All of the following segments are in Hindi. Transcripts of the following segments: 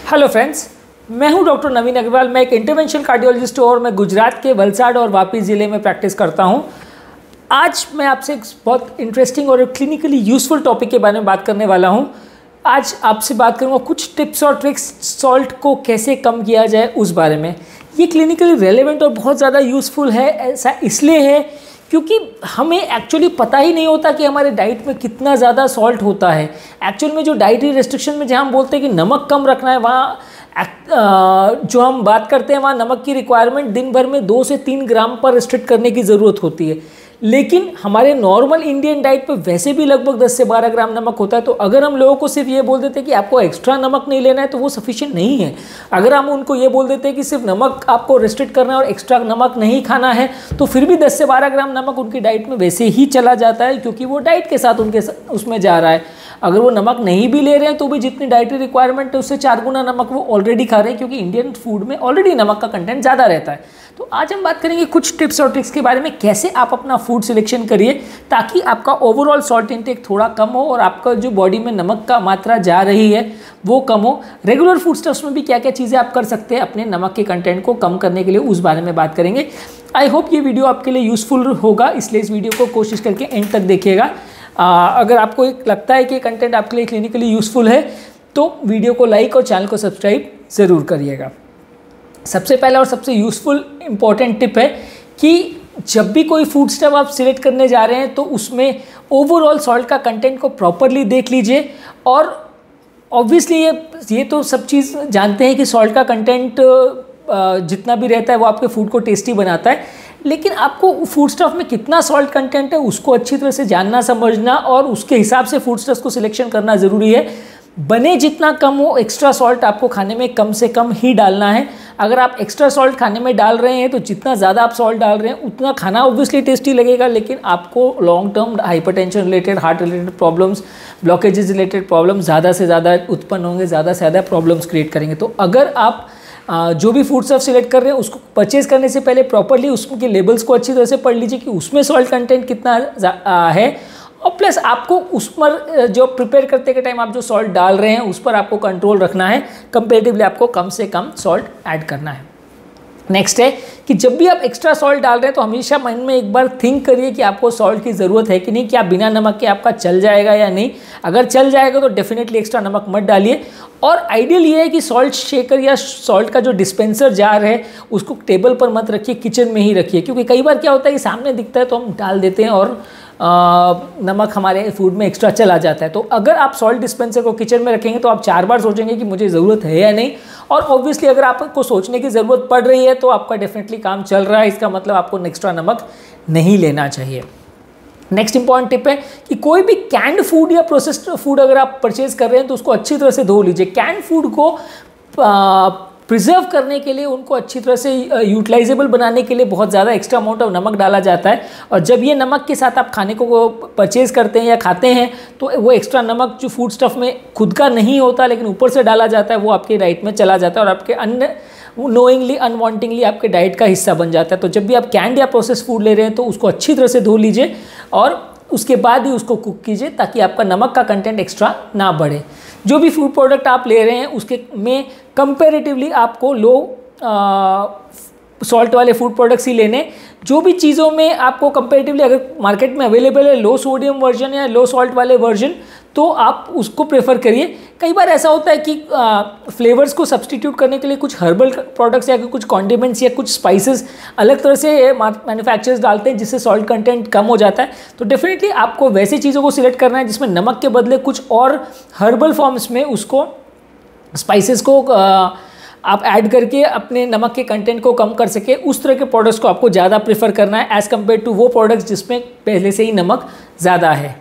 हेलो फ्रेंड्स, मैं हूं डॉक्टर नवीन अग्रवाल। मैं एक इंटरवेंशनल कार्डियोलॉजिस्ट हूं और मैं गुजरात के वलसाड़ और वापी ज़िले में प्रैक्टिस करता हूं। आज मैं आपसे एक बहुत इंटरेस्टिंग और क्लिनिकली यूज़फुल टॉपिक के बारे में बात करने वाला हूं। आज आपसे बात करूंगा कुछ टिप्स और ट्रिक्स सॉल्ट को कैसे कम किया जाए उस बारे में। ये क्लिनिकली रेलेवेंट और बहुत ज़्यादा यूज़फुल है। ऐसा इसलिए है क्योंकि हमें एक्चुअली पता ही नहीं होता कि हमारे डाइट में कितना ज़्यादा सॉल्ट होता है। एक्चुअल में जो डाइटरी रेस्ट्रिक्शन में जहाँ हम बोलते हैं कि नमक कम रखना है, वहाँ जो हम बात करते हैं वहाँ नमक की रिक्वायरमेंट दिन भर में 2 से 3 ग्राम पर रिस्ट्रिक्ट करने की ज़रूरत होती है। लेकिन हमारे नॉर्मल इंडियन डाइट पे वैसे भी लगभग 10 से 12 ग्राम नमक होता है। तो अगर हम लोगों को सिर्फ ये बोल देते हैं कि आपको एक्स्ट्रा नमक नहीं लेना है तो वो सफिशिएंट नहीं है। अगर हम उनको ये बोल देते हैं कि सिर्फ नमक आपको रिस्ट्रिक्ट करना है और एक्स्ट्रा नमक नहीं खाना है, तो फिर भी 10 से 12 ग्राम नमक उनकी डाइट में वैसे ही चला जाता है, क्योंकि वो डाइट के साथ उनके उसमें जा रहा है। अगर वो नमक नहीं भी ले रहे हैं तो भी जितनी डाइटरी रिक्वायरमेंट है उससे 4 गुना नमक वो ऑलरेडी खा रहे हैं, क्योंकि इंडियन फूड में ऑलरेडी नमक का कंटेंट ज़्यादा रहता है। तो आज हम बात करेंगे कुछ टिप्स और ट्रिक्स के बारे में, कैसे आप अपना फूड सिलेक्शन करिए ताकि आपका ओवरऑल सॉल्ट इंटेक थोड़ा कम हो और आपका जो बॉडी में नमक का मात्रा जा रही है वो कम हो। रेगुलर फूड स्टफ्स में भी क्या क्या चीज़ें आप कर सकते हैं अपने नमक के कंटेंट को कम करने के लिए, उस बारे में बात करेंगे। आई होप ये वीडियो आपके लिए यूज़फुल होगा, इसलिए इस वीडियो को कोशिश करके एंड तक देखिएगा। अगर आपको लगता है कि कंटेंट आपके लिए क्लिनिकली यूज़फुल है तो वीडियो को लाइक और चैनल को सब्सक्राइब ज़रूर करिएगा। सबसे पहला और सबसे यूज़फुल इम्पॉर्टेंट टिप है कि जब भी कोई फूड स्टफ आप सिलेक्ट करने जा रहे हैं तो उसमें ओवरऑल सॉल्ट का कंटेंट को प्रॉपरली देख लीजिए। और ऑब्वियसली ये तो सब चीज़ जानते हैं कि सॉल्ट का कंटेंट जितना भी रहता है वो आपके फूड को टेस्टी बनाता है, लेकिन आपको फूड स्टफ में कितना सॉल्ट कंटेंट है उसको अच्छी तरह से जानना, समझना और उसके हिसाब से फूड स्टफ को सिलेक्शन करना ज़रूरी है। बने जितना कम हो, एक्स्ट्रा सॉल्ट आपको खाने में कम से कम ही डालना है। अगर आप एक्स्ट्रा सॉल्ट खाने में डाल रहे हैं तो जितना ज़्यादा आप सॉल्ट डाल रहे हैं उतना खाना ऑब्वियसली टेस्टी लगेगा, लेकिन आपको long term hypertension related, heart related problems, blockages related problems ज़्यादा से ज़्यादा उत्पन्न होंगे, ज़्यादा से ज़्यादा प्रॉब्लम्स क्रिएट करेंगे। तो अगर आप जो भी फूड स्टफ सिलेक्ट कर रहे हैं उसको परचेज करने से पहले प्रॉपरली उसके लेबल्स को अच्छी तरह से पढ़ लीजिए कि उसमें सॉल्ट कंटेंट कितना है। और प्लस आपको उस पर जो प्रिपेयर करते के टाइम आप जो सॉल्ट डाल रहे हैं उस पर आपको कंट्रोल रखना है। कंपेरेटिवली आपको कम से कम सॉल्ट ऐड करना है। नेक्स्ट है कि जब भी आप एक्स्ट्रा सॉल्ट डाल रहे हैं तो हमेशा मन में एक बार थिंक करिए कि आपको सॉल्ट की ज़रूरत है कि नहीं, क्या बिना नमक के आपका चल जाएगा या नहीं। अगर चल जाएगा तो डेफिनेटली एक्स्ट्रा नमक मत डालिए। और आइडियल ये है कि सॉल्ट शेकर या सॉल्ट का जो डिस्पेंसर जार है उसको टेबल पर मत रखिए, किचन में ही रखिए, क्योंकि कई बार क्या होता है कि सामने दिखता है तो हम डाल देते हैं और नमक हमारे फूड में एक्स्ट्रा चला जाता है। तो अगर आप सॉल्ट डिस्पेंसर को किचन में रखेंगे तो आप 4 बार सोचेंगे कि मुझे ज़रूरत है या नहीं। और ऑब्वियसली अगर आपको सोचने की ज़रूरत पड़ रही है तो आपका डेफिनेटली काम चल रहा है, इसका मतलब आपको एक्स्ट्रा नमक नहीं लेना चाहिए। नेक्स्ट इंपॉर्टेंट टिप है कि कोई भी कैंड फूड या प्रोसेस्ड फूड अगर आप परचेज कर रहे हैं तो उसको अच्छी तरह से धो लीजिए। कैंड फूड को प्रिजर्व करने के लिए, उनको अच्छी तरह से यूटिलाइजेबल बनाने के लिए बहुत ज़्यादा एक्स्ट्रा अमाउंट ऑफ नमक डाला जाता है। और जब ये नमक के साथ आप खाने को परचेज़ करते हैं या खाते हैं तो वो एक्स्ट्रा नमक जो फूड स्टफ में खुद का नहीं होता लेकिन ऊपर से डाला जाता है वो आपके डाइट में चला जाता है और आपके अन्य नोइंगली अनवांटिंगली आपके डाइट का हिस्सा बन जाता है। तो जब भी आप कैंड या प्रोसेस फूड ले रहे हैं तो उसको अच्छी तरह से धो लीजिए और उसके बाद ही उसको कुक कीजिए ताकि आपका नमक का कंटेंट एक्स्ट्रा ना बढ़े। जो भी फूड प्रोडक्ट आप ले रहे हैं उसके में कंपैरेटिवली आपको लो सॉल्ट वाले फूड प्रोडक्ट्स ही लेने। जो भी चीज़ों में आपको कंपैरेटिवली अगर मार्केट में अवेलेबल है लो सोडियम वर्जन या लो सॉल्ट वाले वर्जन तो आप उसको प्रेफर करिए। कई बार ऐसा होता है कि फ्लेवर्स को सब्सटीट्यूट करने के लिए कुछ हर्बल प्रोडक्ट्स या कुछ कॉन्डिमेंट्स या कुछ स्पाइसेस अलग तरह से मैन्युफैक्चरर्स डालते हैं जिससे सॉल्ट कंटेंट कम हो जाता है। तो डेफिनेटली आपको वैसी चीज़ों को सिलेक्ट करना है जिसमें नमक के बदले कुछ और हर्बल फॉर्म्स में उसको स्पाइसेस को आप ऐड करके अपने नमक के कंटेंट को कम कर सके। उस तरह के प्रोडक्ट्स को आपको ज़्यादा प्रेफर करना है एज़ कम्पेयर टू वो प्रोडक्ट्स जिसमें पहले से ही नमक ज़्यादा है।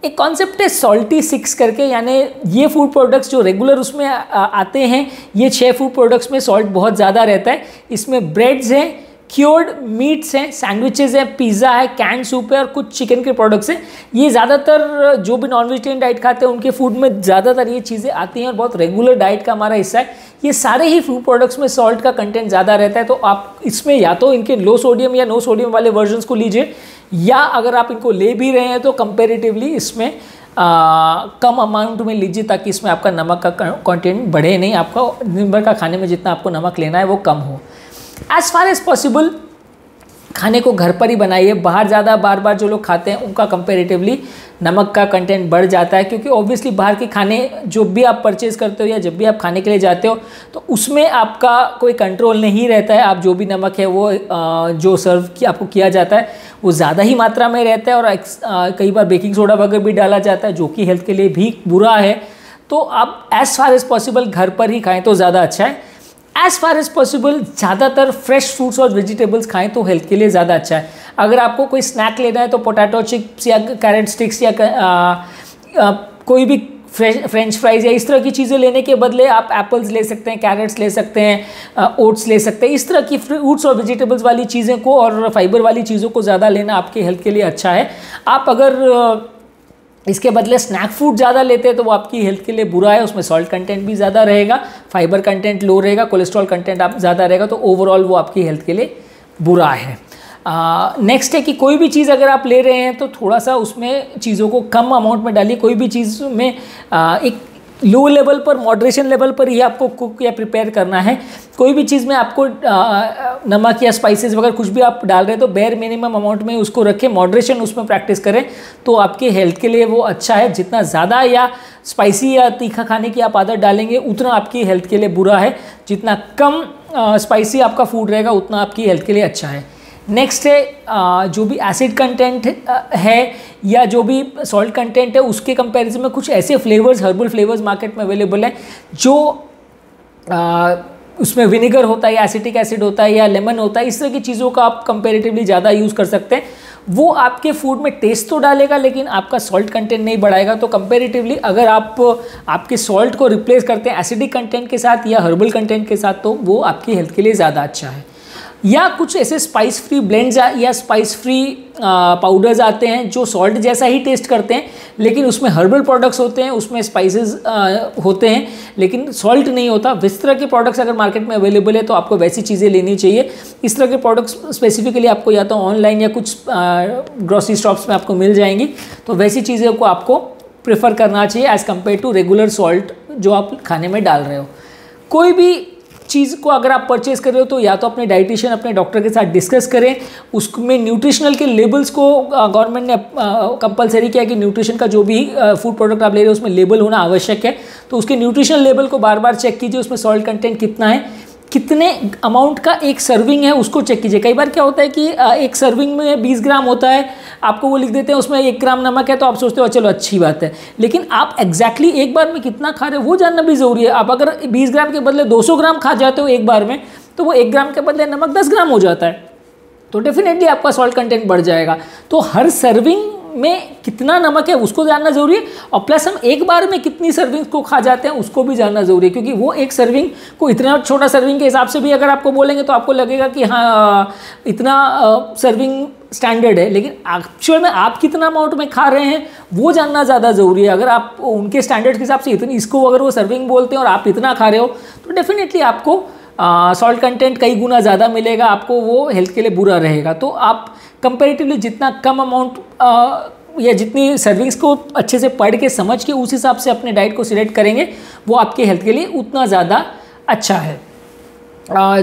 एक कॉन्सेप्ट है सॉल्टी 6 करके, यानी ये फूड प्रोडक्ट्स जो रेगुलर उसमें आते हैं, ये 6 फूड प्रोडक्ट्स में सॉल्ट बहुत ज़्यादा रहता है। इसमें ब्रेड्स हैं, क्योर्ड मीट्स हैं, सैंडविचेस हैं, पिज़्ज़ा है, कैंड सूप है और कुछ चिकन के प्रोडक्ट्स हैं। ये ज़्यादातर जो भी नॉन वेजिटेरियन डाइट खाते हैं उनके फूड में ज़्यादातर ये चीज़ें आती हैं और बहुत रेगुलर डाइट का हमारा हिस्सा है। ये सारे ही फूड प्रोडक्ट्स में सॉल्ट का कंटेंट ज़्यादा रहता है। तो आप इसमें या तो इनके लो सोडियम या नो सोडियम वाले वर्जन्स को लीजिए, या अगर आप इनको ले भी रहे हैं तो कंपेरेटिवली इसमें कम अमाउंट में लीजिए ताकि इसमें आपका नमक का कंटेंट बढ़े नहीं, आपका दिन भर का खाने में जितना आपको नमक लेना है वो कम हो। एज़ फार एज़ पॉसिबल खाने को घर पर ही बनाइए। बाहर ज़्यादा बार बार जो लोग खाते हैं उनका कंपैरेटिवली नमक का कंटेंट बढ़ जाता है, क्योंकि ऑब्वियसली बाहर के खाने जो भी आप परचेज़ करते हो या जब भी आप खाने के लिए जाते हो तो उसमें आपका कोई कंट्रोल नहीं रहता है। आप जो भी नमक है वो जो सर्व आपको किया जाता है वो ज़्यादा ही मात्रा में रहता है, और कई बार बेकिंग सोडा वगैरह भी डाला जाता है जो कि हेल्थ के लिए भी बुरा है। तो आप एज़ फार एज़ पॉसिबल घर पर ही खाएँ तो ज़्यादा अच्छा है। एज़ फार एज़ पॉसिबल ज़्यादातर फ्रेश फ्रूट्स और वेजिटेबल्स खाएं तो हेल्थ के लिए ज़्यादा अच्छा है। अगर आपको कोई स्नैक लेना है तो पोटैटो चिप्स या कैरेट स्टिक्स या कोई भी फ्रेंच फ्राइज़ या इस तरह की चीज़ें लेने के बदले आप एप्पल्स ले सकते हैं, कैरेट्स ले सकते हैं, ओट्स ले सकते हैं। इस तरह की फ्रूट्स और वेजिटेबल्स वाली चीज़ें को और फाइबर वाली चीज़ों को ज़्यादा लेना आपके हेल्थ के लिए अच्छा है। आप अगर इसके बदले स्नैक फूड ज़्यादा लेते हैं तो वो आपकी हेल्थ के लिए बुरा है। उसमें सॉल्ट कंटेंट भी ज़्यादा रहेगा, फाइबर कंटेंट लो रहेगा, कोलेस्ट्रॉल कंटेंट आप ज़्यादा रहेगा, तो ओवरऑल वो आपकी हेल्थ के लिए बुरा है। नेक्स्ट है कि कोई भी चीज़ अगर आप ले रहे हैं तो थोड़ा सा उसमें चीज़ों को कम अमाउंट में डालिए। कोई भी चीज़ में एक लो लेवल पर, मॉडरेशन लेवल पर ही आपको कुक या प्रिपेयर करना है। कोई भी चीज़ में आपको नमक या स्पाइसेस वगैरह कुछ भी आप डाल रहे हैं तो बेयर मिनिमम अमाउंट में उसको रखें, मॉडरेशन उसमें प्रैक्टिस करें तो आपके हेल्थ के लिए वो अच्छा है। जितना ज़्यादा या स्पाइसी या तीखा खाने की आप आदत डालेंगे उतना आपकी हेल्थ के लिए बुरा है। जितना कम स्पाइसी आपका फूड रहेगा उतना आपकी हेल्थ के लिए अच्छा है। नेक्स्ट है जो भी एसिड कंटेंट है या जो भी सॉल्ट कंटेंट है उसके कंपैरिजन में कुछ ऐसे फ्लेवर्स, हर्बल फ्लेवर्स मार्केट में अवेलेबल हैं जो उसमें विनेगर होता है या एसिटिक एसिड होता है या लेमन होता है। इस तरह की चीज़ों का आप कंपैरेटिवली ज़्यादा यूज़ कर सकते हैं। वो आपके फूड में टेस्ट तो डालेगा लेकिन आपका सॉल्ट कंटेंट नहीं बढ़ाएगा। तो कंपैरेटिवली अगर आप आपके सॉल्ट को रिप्लेस करते हैं एसिडिक कंटेंट के साथ या हर्बल कंटेंट के साथ तो वो आपकी हेल्थ के लिए ज़्यादा अच्छा है। या कुछ ऐसे स्पाइस फ्री ब्लेंड्स या स्पाइस फ्री पाउडर्स आते हैं जो सॉल्ट जैसा ही टेस्ट करते हैं लेकिन उसमें हर्बल प्रोडक्ट्स होते हैं, उसमें स्पाइसेस होते हैं लेकिन सॉल्ट नहीं होता। इस तरह के प्रोडक्ट्स अगर मार्केट में अवेलेबल है तो आपको वैसी चीज़ें लेनी चाहिए। इस तरह के प्रोडक्ट्स स्पेसिफिकली आपको या तो ऑनलाइन या कुछ ग्रोसरी शॉप्स में आपको मिल जाएंगी, तो वैसी चीज़ों को आपको प्रेफर करना चाहिए as compare to regular salt जो आप खाने में डाल रहे हो। कोई भी चीज़ को अगर आप परचेज़ कर रहे हो तो या तो अपने डाइटिशियन, अपने डॉक्टर के साथ डिस्कस करें। उसमें न्यूट्रिशनल के लेबल्स को गवर्नमेंट ने कंपलसरी किया कि न्यूट्रिशन का जो भी फूड प्रोडक्ट आप ले रहे हो उसमें लेबल होना आवश्यक है। तो उसके न्यूट्रिशनल लेबल को बार बार चेक कीजिए, उसमें सॉल्ट कंटेंट कितना है, कितने अमाउंट का एक सर्विंग है उसको चेक कीजिए। कई बार क्या होता है कि एक सर्विंग में 20 ग्राम होता है, आपको वो लिख देते हैं उसमें 1 ग्राम नमक है तो आप सोचते हो चलो अच्छी बात है, लेकिन आप एग्जैक्टली एक बार में कितना खा रहे हो वो जानना भी ज़रूरी है। आप अगर 20 ग्राम के बदले 200 ग्राम खा जाते हो एक बार में तो वो 1 ग्राम के बदले नमक 10 ग्राम हो जाता है, तो डेफिनेटली आपका सॉल्ट कंटेंट बढ़ जाएगा। तो हर सर्विंग में कितना नमक है उसको जानना ज़रूरी है, और प्लस हम एक बार में कितनी सर्विंग को खा जाते हैं उसको भी जानना ज़रूरी है, क्योंकि वो एक सर्विंग को इतना छोटा सर्विंग के हिसाब से भी अगर आपको बोलेंगे तो आपको लगेगा कि हाँ इतना सर्विंग स्टैंडर्ड है, लेकिन एक्चुअल में आप कितना अमाउंट में खा रहे हैं वो जानना ज़्यादा ज़रूरी है। अगर आप उनके स्टैंडर्ड के हिसाब से इतनी इसको अगर वो सर्विंग बोलते हैं और आप इतना खा रहे हो तो डेफिनेटली आपको सॉल्ट कंटेंट कई गुना ज़्यादा मिलेगा, आपको वो हेल्थ के लिए बुरा रहेगा। तो आप कंपैरेटिवली जितना कम अमाउंट या जितनी सर्विंग्स को अच्छे से पढ़ के समझ के उस हिसाब से अपने डाइट को सिलेक्ट करेंगे वो आपके हेल्थ के लिए उतना ज़्यादा अच्छा है।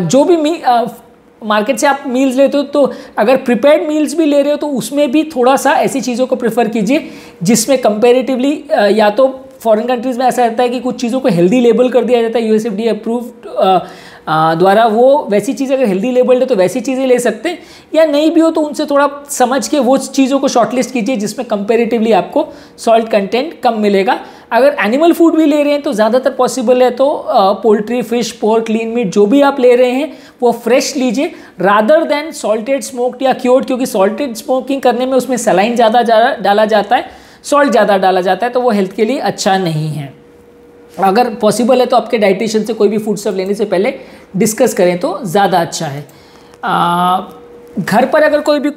जो भी मार्केट से आप मील्स लेते हो तो अगर प्रिपेयर्ड मील्स भी ले रहे हो तो उसमें भी थोड़ा सा ऐसी चीज़ों को प्रेफर कीजिए जिसमें कंपैरेटिवली या तो फॉरेन कंट्रीज़ में ऐसा रहता है कि कुछ चीज़ों को हेल्दी लेबल कर दिया जाता है यूएसएफडीए अप्रूव्ड द्वारा, वो वैसी चीज़ अगर हेल्दी लेबल्ड है तो वैसी चीज़ें ले सकते हैं, या नहीं भी हो तो उनसे थोड़ा समझ के वो चीज़ों को शॉर्टलिस्ट कीजिए जिसमें कंपैरेटिवली आपको सॉल्ट कंटेंट कम मिलेगा। अगर एनिमल फूड भी ले रहे हैं तो ज़्यादातर पॉसिबल है तो poultry, fish, pork, lean meat जो भी आप ले रहे हैं वो फ्रेश लीजिए रादर देन सॉल्टेड, स्मोक्ड या क्योर्ड, क्योंकि सॉल्टेड स्मोकिंग करने में उसमें सलाइन ज़्यादा डाला जाता है, सॉल्ट ज़्यादा डाला जाता है, तो वो हेल्थ के लिए अच्छा नहीं है। अगर पॉसिबल है तो आपके डाइटिशियन से कोई भी फूड स्टफ लेने से पहले डिस्कस करें तो ज़्यादा अच्छा है। घर पर अगर कोई भी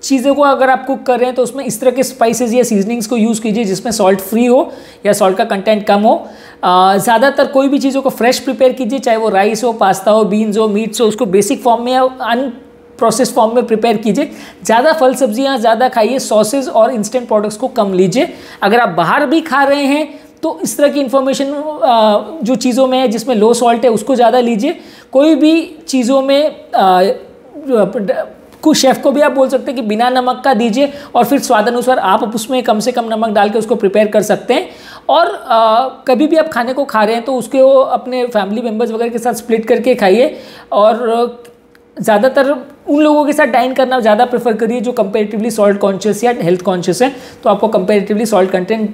चीज़ों को अगर आप कुक कर रहे हैं तो उसमें इस तरह के स्पाइसेस या सीजनिंग्स को यूज़ कीजिए जिसमें सॉल्ट फ्री हो या सॉल्ट का कंटेंट कम हो। ज़्यादातर कोई भी चीज़ों को फ्रेश प्रिपेयर कीजिए, चाहे वो राइस हो, पास्ता हो, बीन्स हो, मीट्स हो, उसको बेसिक फॉर्म में या प्रोसेस फॉर्म में प्रिपेयर कीजिए। ज़्यादा फल सब्जियाँ ज़्यादा खाइए, सॉसेज और इंस्टेंट प्रोडक्ट्स को कम लीजिए। अगर आप बाहर भी खा रहे हैं तो इस तरह की इन्फॉर्मेशन जो चीज़ों में है जिसमें लो सॉल्ट है उसको ज़्यादा लीजिए। कोई भी चीज़ों में कुछ शेफ़ को भी आप बोल सकते हैं कि बिना नमक का दीजिए और फिर स्वादानुसार आप उसमें कम से कम नमक डाल के उसको प्रिपेयर कर सकते हैं। और कभी भी आप खाने को खा रहे हैं तो उसके वो अपने फैमिली मेम्बर्स वगैरह के साथ स्प्लिट करके खाइए और ज़्यादातर उन लोगों के साथ डाइन करना ज़्यादा प्रेफर करिए जो कंपेरेटिवली सॉल्ट कॉन्शियस या हेल्थ कॉन्शियस है, तो आपको कंपेरेटिवली सॉल्ट कंटेंट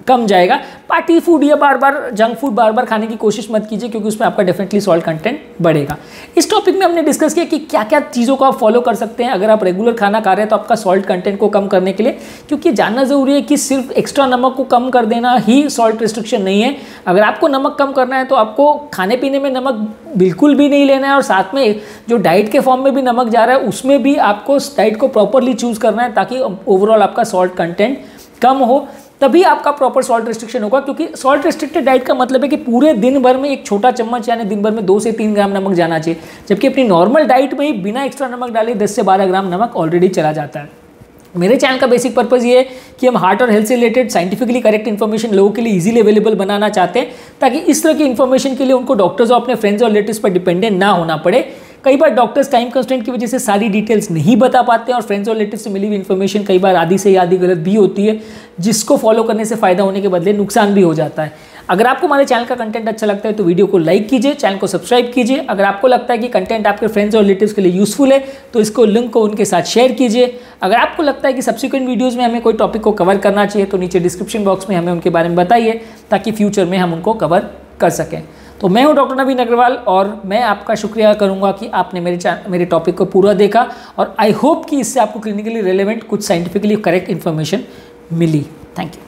कम जाएगा। पार्टी फूड या बार बार जंक फूड बार बार खाने की कोशिश मत कीजिए क्योंकि उसमें आपका डेफिनेटली सॉल्ट कंटेंट बढ़ेगा। इस टॉपिक में हमने डिस्कस किया कि क्या क्या चीज़ों को आप फॉलो कर सकते हैं अगर आप रेगुलर खाना खा रहे हैं तो आपका सॉल्ट कंटेंट को कम करने के लिए, क्योंकि जानना ज़रूरी है कि सिर्फ एक्स्ट्रा नमक को कम कर देना ही सॉल्ट रिस्ट्रिक्शन नहीं है। अगर आपको नमक कम करना है तो आपको खाने पीने में नमक बिल्कुल भी नहीं लेना है और साथ में जो डाइट के फॉर्म में भी नमक जा रहा है उसमें भी आपको डाइट को प्रॉपरली चूज़ करना है ताकि ओवरऑल आपका सॉल्ट कंटेंट कम हो, तभी आपका प्रॉपर सॉल्ट रिस्ट्रिक्शन होगा। क्योंकि सॉल्ट रिस्ट्रिक्टेड डाइट का मतलब है कि पूरे दिन भर में एक छोटा चम्मच यानी दिन भर में 2 से 3 ग्राम नमक जाना चाहिए, जबकि अपनी नॉर्मल डाइट में ही बिना एक्स्ट्रा नमक डाले 10 से 12 ग्राम नमक ऑलरेडी चला जाता है। मेरे चैनल का बेसिक पर्पज़ ये है कि हम हार्ट और हेल्थ से रिलेटेड साइंटिफिकली करेक्ट इन्फॉर्मेशन लोगों के लिए इजीली अवेलेबल बनाना चाहते हैं ताकि इस तरह की इन्फॉर्मेशन के लिए उनको डॉक्टर्स और अपने फ्रेंड्स और रिलेटिव्स पर डिपेंडेंट ना होना पड़े। कई बार डॉक्टर्स टाइम कंस्ट्रेंट की वजह से सारी डिटेल्स नहीं बता पाते हैं और फ्रेंड्स और रिलेटिव से मिली हुई इन्फॉर्मेशन कई बार आधी से आधी गलत भी होती है, जिसको फॉलो करने से फ़ायदा होने के बदले नुकसान भी हो जाता है। अगर आपको हमारे चैनल का कंटेंट अच्छा लगता है तो वीडियो को लाइक कीजिए, चैनल को सब्सक्राइब कीजिए। अगर आपको लगता है कि कंटेंट आपके फ्रेंड्स और रिलेटिव्स के लिए यूजफुल है तो इसको लिंक को उनके साथ शेयर कीजिए। अगर आपको लगता है कि सब्सिक्वेंट वीडियोज़ में हमें कोई टॉपिक को कवर करना चाहिए तो नीचे डिस्क्रिप्शन बॉक्स में हमें उनके बारे में बताइए ताकि फ्यूचर में हम उनको कवर कर सकें। तो मैं हूं डॉक्टर नवीन अग्रवाल और मैं आपका शुक्रिया करूंगा कि आपने मेरे टॉपिक को पूरा देखा और आई होप कि इससे आपको क्लिनिकली रेलेवेंट कुछ साइंटिफिकली करेक्ट इन्फॉर्मेशन मिली। Thank you.